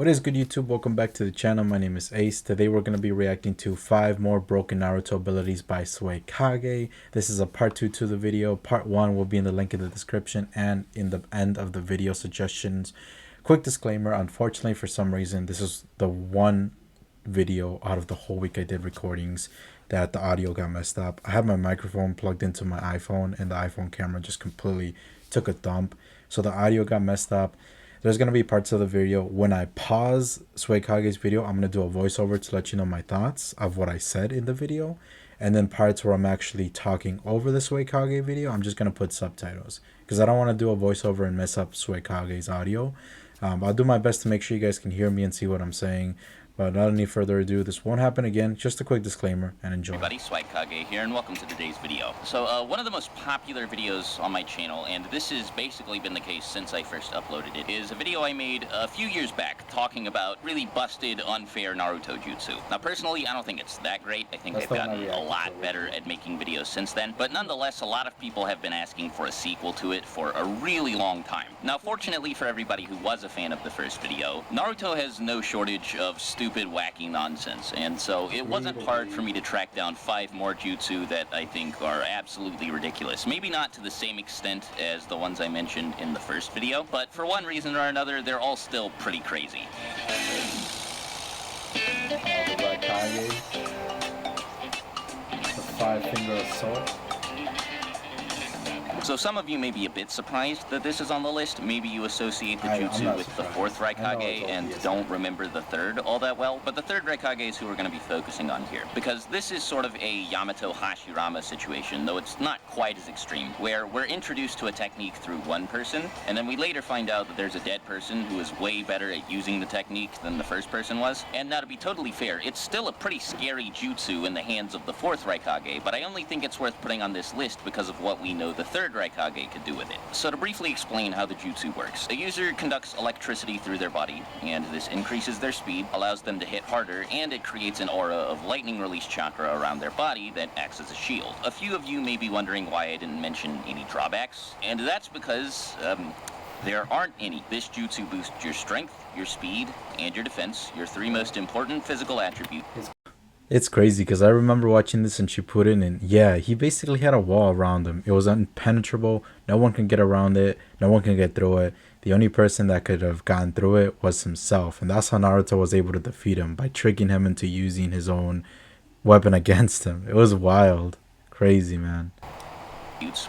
What is good, YouTube? Welcome back to the channel. My name is Ace. Today we're going to be reacting to 5 more broken Naruto abilities by SWAGKAGE. This is a part 2 to the video. Part 1 will be in the link in the description and in the end of the video suggestions. Quick disclaimer, unfortunately for some reason this is the one video out of the whole week I did recordings that the audio got messed up. I had my microphone plugged into my iPhone and the iPhone camera just completely took a dump, so the audio got messed up. There's going to be parts of the video when I pause SWAGKAGE's video, I'm going to do a voiceover to let you know my thoughts of what I said in the video, and then parts where I'm actually talking over the SWAGKAGE video, I'm just going to put subtitles because I don't want to do a voiceover and mess up SWAGKAGE's audio. I'll do my best to make sure you guys can hear me and see what I'm saying. But without any further ado, this won't happen again. Just a quick disclaimer and enjoy. Everybody, SWAGKAGE here, and welcome to today's video. So, one of the most popular videos on my channel, and this has basically been the case since I first uploaded it, is a video I made a few years back talking about really busted, unfair Naruto Jutsu. Now, personally, I don't think it's that great. I think I've gotten a lot better at making videos since then. But nonetheless, a lot of people have been asking for a sequel to it for a really long time. Now, fortunately for everybody who was a fan of the first video, Naruto has no shortage of stupid, wacky nonsense, and so it wasn't hard for me to track down 5 more jutsu that I think are absolutely ridiculous. Maybe not to the same extent as the ones I mentioned in the first video, but for one reason or another, they're all still pretty crazy. The SWAGKAGE, the 5-finger assault. So some of you may be a bit surprised that this is on the list. Maybe you associate the jutsu with the 4th Raikage and don't remember the 3rd all that well. But the 3rd Raikage is who we're going to be focusing on here, because this is sort of a Yamato Hashirama situation, though it's not quite as extreme, where we're introduced to a technique through one person, and then we later find out that there's a dead person who is way better at using the technique than the first person was. And now, to be totally fair, it's still a pretty scary jutsu in the hands of the 4th Raikage, but I only think it's worth putting on this list because of what we know the 3rd Raikage could do with it. So to briefly explain how the jutsu works, a user conducts electricity through their body, and this increases their speed, allows them to hit harder, and it creates an aura of lightning release chakra around their body that acts as a shield. A few of you may be wondering why I didn't mention any drawbacks, and that's because, there aren't any. This jutsu boosts your strength, your speed, and your defense, your 3 most important physical attributes. It's crazy because I remember watching this in Shippuden, and yeah, he basically had a wall around him. It was impenetrable. No one can get around it. No one can get through it. The only person that could have gotten through it was himself. And that's how Naruto was able to defeat him, by tricking him into using his own weapon against him. It was wild. Crazy, man.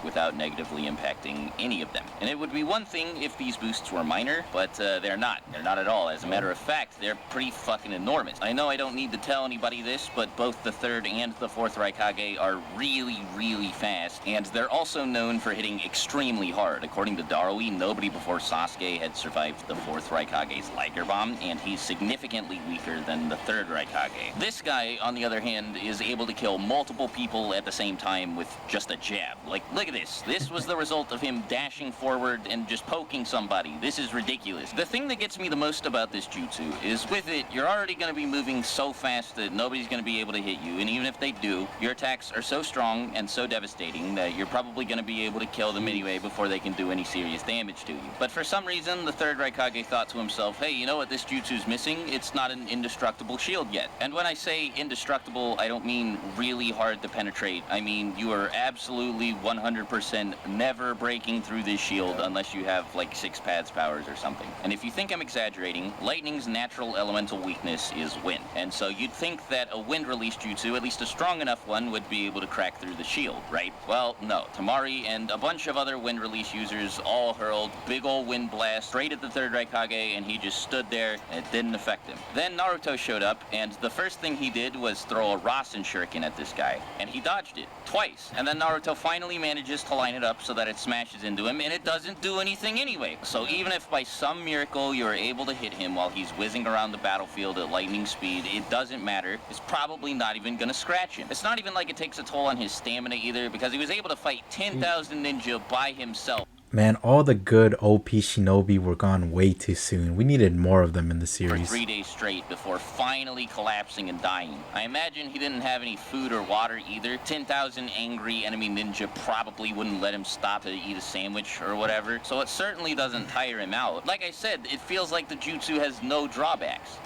Without negatively impacting any of them. And it would be one thing if these boosts were minor, but they're not. They're not at all. As a matter of fact, they're pretty fucking enormous. I know I don't need to tell anybody this, but both the 3rd and the 4th Raikage are really, really fast, and they're also known for hitting extremely hard. According to Darui, nobody before Sasuke had survived the 4th Raikage's Liger Bomb, and he's significantly weaker than the 3rd Raikage. This guy, on the other hand, is able to kill multiple people at the same time with just a jab. Like, look at this. This was the result of him dashing forward and just poking somebody. This is ridiculous. The thing that gets me the most about this jutsu is with it, you're already going to be moving so fast that nobody's going to be able to hit you. And even if they do, your attacks are so strong and so devastating that you're probably going to be able to kill them anyway before they can do any serious damage to you. But for some reason, the 3rd Raikage thought to himself, hey, you know what this jutsu's missing? It's not an indestructible shield yet. And when I say indestructible, I don't mean really hard to penetrate. I mean you are absolutely 100% never breaking through this shield unless you have like 6 paths powers or something. And if you think I'm exaggerating, lightning's natural elemental weakness is wind. And so you'd think that a wind release jutsu, at least a strong enough one, would be able to crack through the shield, right? Well, no. Tamari and a bunch of other wind release users all hurled big ol' wind blast straight at the 3rd Raikage, and he just stood there and it didn't affect him. Then Naruto showed up, and the first thing he did was throw a Rasen Shuriken at this guy, and he dodged it twice. And then Naruto finally manages to line it up so that it smashes into him, and it doesn't do anything anyway. So even if by some miracle you're able to hit him while he's whizzing around the battlefield at lightning speed, it doesn't matter. It's probably not even gonna scratch him. It's not even like it takes a toll on his stamina either, because he was able to fight 10,000 ninja by himself. Man, all the good OP Shinobi were gone way too soon. We needed more of them in the For series. 3 days straight before finally collapsing and dying. I imagine he didn't have any food or water either. 10,000 angry enemy ninja probably wouldn't let him stop to eat a sandwich or whatever, so it certainly doesn't tire him out. Like I said, it feels like the jutsu has no drawbacks.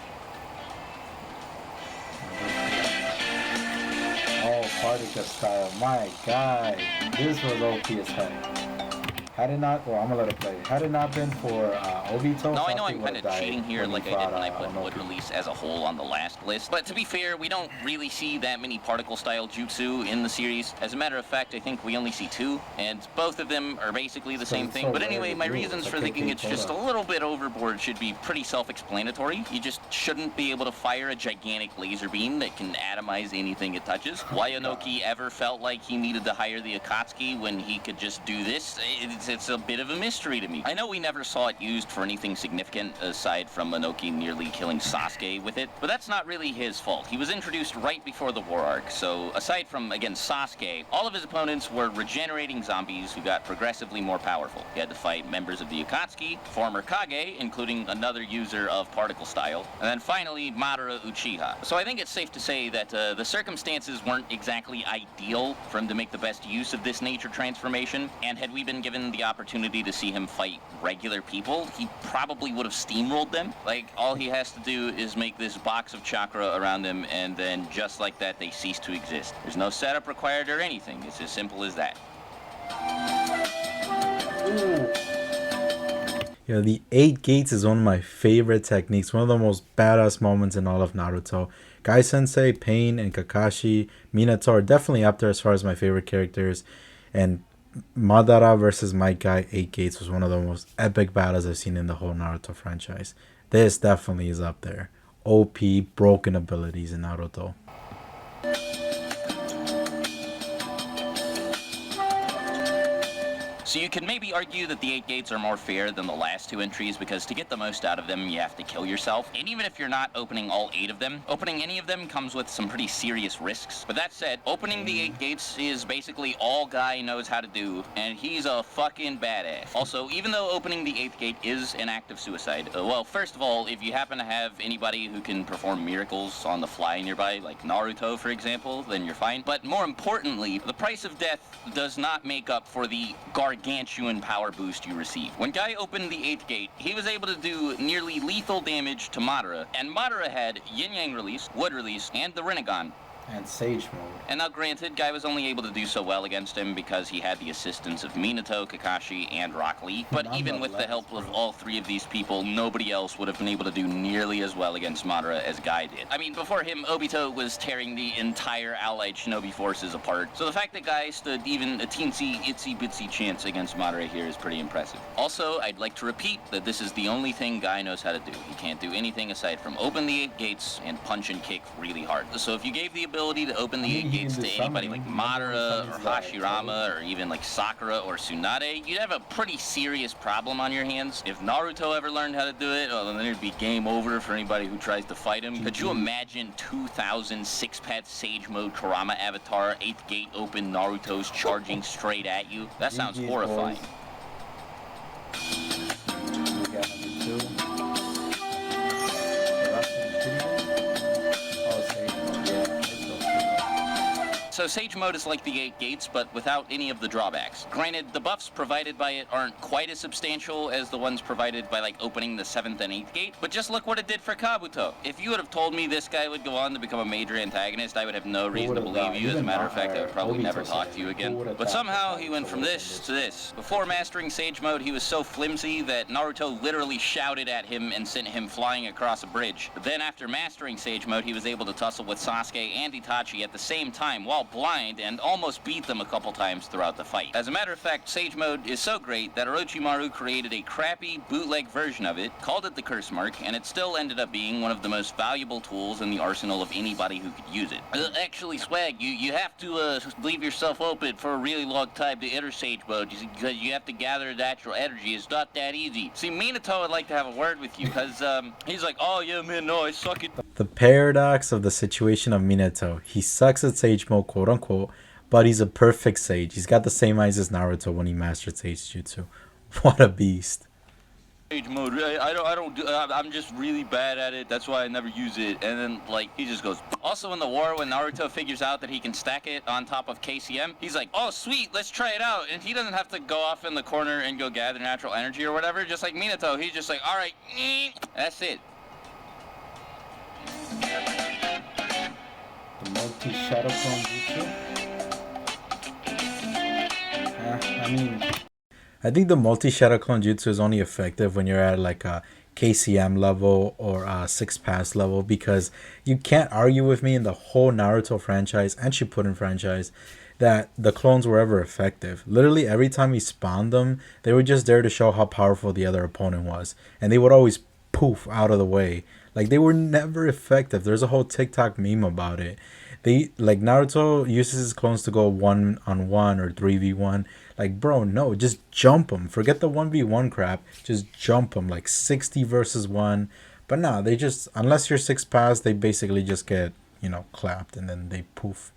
Oh, particle style. My God. This was OP as heck. Had it not, well, I'm gonna let it play. Had it not been for Obito, Now, I know Sasuke I'm kind would've of died cheating here when he like I fought, did when I put Onoki. wood release as a whole on the last list. But to be fair, we don't really see that many particle-style jutsu in the series. As a matter of fact, I think we only see 2, and both of them are basically the same thing. But anyway, my reasons for thinking it's just a little bit overboard should be pretty self-explanatory. You just shouldn't be able to fire a gigantic laser beam that can atomize anything it touches. Why Onoki ever felt like he needed to hire the Akatsuki when he could just do this, it's a bit of a mystery to me. I know we never saw it used for anything significant aside from Onoki nearly killing Sasuke with it, but that's not really his fault. He was introduced right before the war arc, so aside from, again, Sasuke, all of his opponents were regenerating zombies who got progressively more powerful. He had to fight members of the Akatsuki, former Kage, including another user of particle style, and then finally Madara Uchiha. So I think it's safe to say that the circumstances weren't exactly ideal for him to make the best use of this nature transformation, and had we been given the opportunity to see him fight regular people, he probably would have steamrolled them. Like, all he has to do is make this box of chakra around them, and then just like that, they cease to exist. There's no setup required or anything. It's as simple as that. Yeah, the 8 gates is one of my favorite techniques, one of the most badass moments in all of Naruto. Gai Sensei, Pain, and Kakashi, Minato are definitely up there as far as my favorite characters, and Madara versus Might Guy 8 Gates was one of the most epic battles I've seen in the whole Naruto franchise. This definitely is up there. OP, broken abilities in Naruto. So you can maybe argue that the 8 gates are more fair than the last 2 entries, because to get the most out of them, you have to kill yourself. And even if you're not opening all 8 of them, opening any of them comes with some pretty serious risks. But that said, opening the 8 gates is basically all Guy knows how to do, and he's a fucking badass. Also, even though opening the 8th gate is an act of suicide, well, first of all, if you happen to have anybody who can perform miracles on the fly nearby, like Naruto, for example, then you're fine. But more importantly, the price of death does not make up for the gargantuan power boost you receive. When Guy opened the 8th gate, he was able to do nearly lethal damage to Madara, and Madara had Yin Yang release, Wood release, and the Rinnegan. And Sage Mode. And now granted, Guy was only able to do so well against him because he had the assistance of Minato, Kakashi, and Rock Lee. But even with the help of all 3 of these people, nobody else would have been able to do nearly as well against Madara as Guy did. I mean, before him, Obito was tearing the entire allied shinobi forces apart. So the fact that Guy stood even a teensy, itsy-bitsy chance against Madara here is pretty impressive. Also, I'd like to repeat that this is the only thing Guy knows how to do. He can't do anything aside from open the 8 gates and punch and kick really hard. So if you gave the ability to open the 8 gates to anybody like Madara or Hashirama or even like Sakura or Tsunade, you'd have a pretty serious problem on your hands. If Naruto ever learned how to do it, well, then it'd be game over for anybody who tries to fight him. Could you imagine 2,000 6-pet Sage Mode Kurama Avatar 8th gate open Naruto's charging straight at you? That sounds horrifying. We got number 2. So Sage Mode is like the 8 gates, but without any of the drawbacks. Granted, the buffs provided by it aren't quite as substantial as the ones provided by, like, opening the 7th and 8th gate, but just look what it did for Kabuto. If you would have told me this guy would go on to become a major antagonist, I would have no reason to believe you. As a matter of fact, I would probably never talk to you again. But somehow, he went from this to this. Before mastering Sage Mode, he was so flimsy that Naruto literally shouted at him and sent him flying across a bridge. But then after mastering Sage Mode, he was able to tussle with Sasuke and Itachi at the same time while blind, and almost beat them a couple times throughout the fight. As a matter of fact, Sage Mode is so great that Orochimaru created a crappy bootleg version of it, called it the Curse Mark, and it still ended up being one of the most valuable tools in the arsenal of anybody who could use it. Actually, Swag, you have to leave yourself open for a really long time to enter Sage Mode, because you have to gather natural energy. It's not that easy. See, Minato would like to have a word with you, because he's like, oh yeah man, no, I suck at... The paradox of the situation of Minato. He sucks at Sage Mode, quote unquote, but he's a perfect sage. He's got the same eyes as Naruto when he mastered Sage Jutsu. What a beast. Sage mode. I'm just really bad at it. That's why I never use it. And then, like, he just goes. Also, in the war, when Naruto figures out that he can stack it on top of KCM, he's like, oh, sweet, let's try it out. And he doesn't have to go off in the corner and go gather natural energy or whatever. Just like Minato, he's just like, all right, that's it. The multi-shadow clone jutsu? I mean, I think the multi-shadow clone jutsu is only effective when you're at like a KCM level or a 6-pass level, because you can't argue with me in the whole Naruto franchise and Shippuden franchise that the clones were ever effective. Literally every time he spawned them, they were just there to show how powerful the other opponent was, and they would always poof out of the way. Like, they were never effective. There's a whole TikTok meme about it. They, like, Naruto uses his clones to go 1-on-1 or 3v1. Like, bro, no, just jump them. Forget the 1v1 crap. Just jump them, like 60 versus 1. But nah, they just, unless you're 6-pass, they basically just get, you know, clapped and then they poof.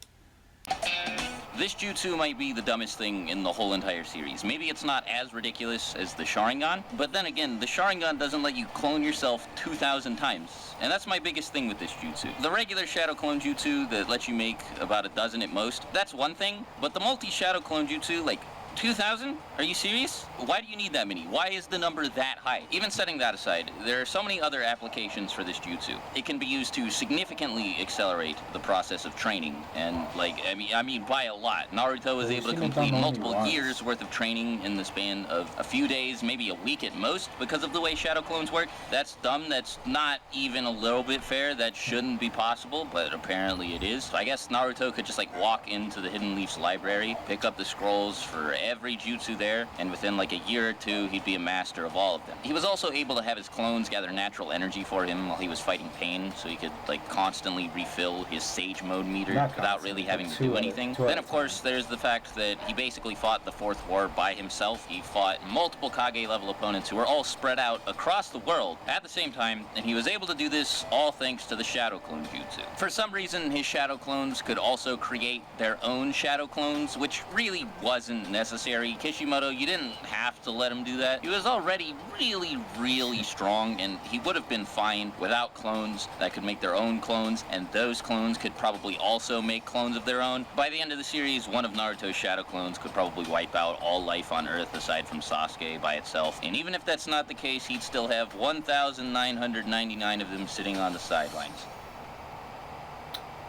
This jutsu might be the dumbest thing in the whole entire series. Maybe it's not as ridiculous as the Sharingan, but then again, the Sharingan doesn't let you clone yourself 2,000 times. And that's my biggest thing with this jutsu. The regular shadow clone jutsu that lets you make about a dozen at most, that's one thing, but the multi-shadow clone jutsu, like, 2,000? Are you serious? Why do you need that many? Why is the number that high? Even setting that aside, there are so many other applications for this jutsu. It can be used to significantly accelerate the process of training, and like, I mean by a lot. Naruto was able to complete multiple years worth of training in the span of a few days, maybe a week at most, because of the way shadow clones work. That's dumb. That's not even a little bit fair. That shouldn't be possible, but apparently it is. So I guess Naruto could just like walk into the Hidden Leaf's library, pick up the scrolls for every jutsu there, and within like a year or two, he'd be a master of all of them. He was also able to have his clones gather natural energy for him while he was fighting pain, so he could like constantly refill his Sage Mode meter without really having to do anything. Then of course, there's the fact that he basically fought the Fourth War by himself. He fought multiple Kage level opponents who were all spread out across the world at the same time, and he was able to do this all thanks to the Shadow Clone Jutsu. For some reason, his Shadow Clones could also create their own Shadow Clones, which really wasn't necessary. Kishimoto, you didn't have to let him do that. He was already really strong, and he would have been fine without clones that could make their own clones, and those clones could probably also make clones of their own. By the end of the series, one of Naruto's shadow clones could probably wipe out all life on Earth aside from Sasuke by itself, and even if that's not the case, he'd still have 1,999 of them sitting on the sidelines.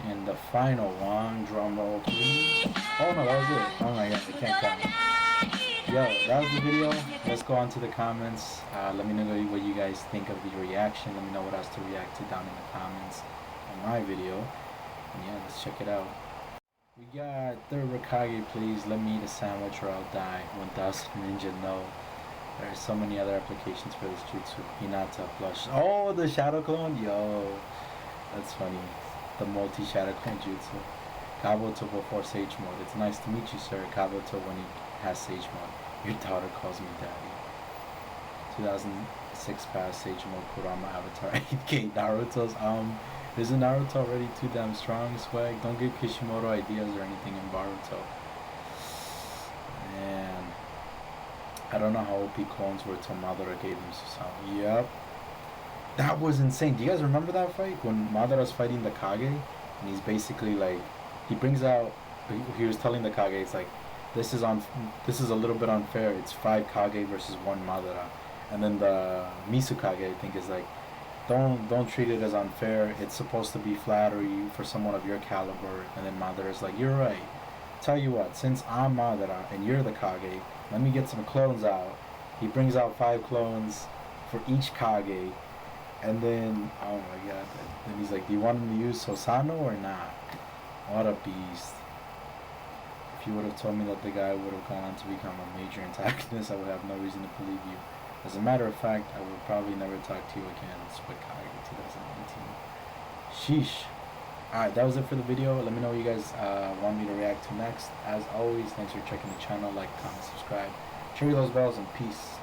And the final one, drum roll please. Oh no, that was it. Oh my god, I can't count. Yo, that was the video. Let's go on to the comments. Let me know what you guys think of the reaction. Let me know what else to react to down in the comments on my video. And yeah, let's check it out. We got third Hokage, please. Let me eat a sandwich or I'll die. 1000 Ninja, no. There are so many other applications for this jutsu. Hinata blush. Oh, the shadow clone? Yo, that's funny. The multi-shadow clone jutsu. Kabuto before Sage Mode. It's nice to meet you, sir. Kabuto when he has Sage Mode. Your daughter calls me daddy. 2006 pass Sage Mode Kurama Avatar 8K Naruto's isn't Naruto already too damn strong, swag? Don't give Kishimoto ideas or anything in Boruto. Man, I don't know how OP clones were till Madara gave them Susanoo. Yep. That was insane. Do you guys remember that fight when Madara's fighting the Kage, and he's basically like, he brings out, he was telling the Kage, it's like, this is a little bit unfair. It's 5 Kage versus 1 Madara, and then the Misukage I think is like, don't treat it as unfair. It's supposed to be flattery for someone of your caliber. And then Madara's like, you're right. Tell you what, since I'm Madara and you're the Kage, let me get some clones out. He brings out 5 clones for each Kage. And then, oh my god, then he's like, do you want him to use Susanoo or not? What a beast. If you would have told me that the guy would have gone on to become a major antagonist, I would have no reason to believe you. As a matter of fact, I would probably never talk to you again. SWAGKAGE 2019. Sheesh. Alright, that was it for the video. Let me know what you guys want me to react to next. As always, thanks for checking the channel. Like, comment, subscribe. Trigger those bells, and peace.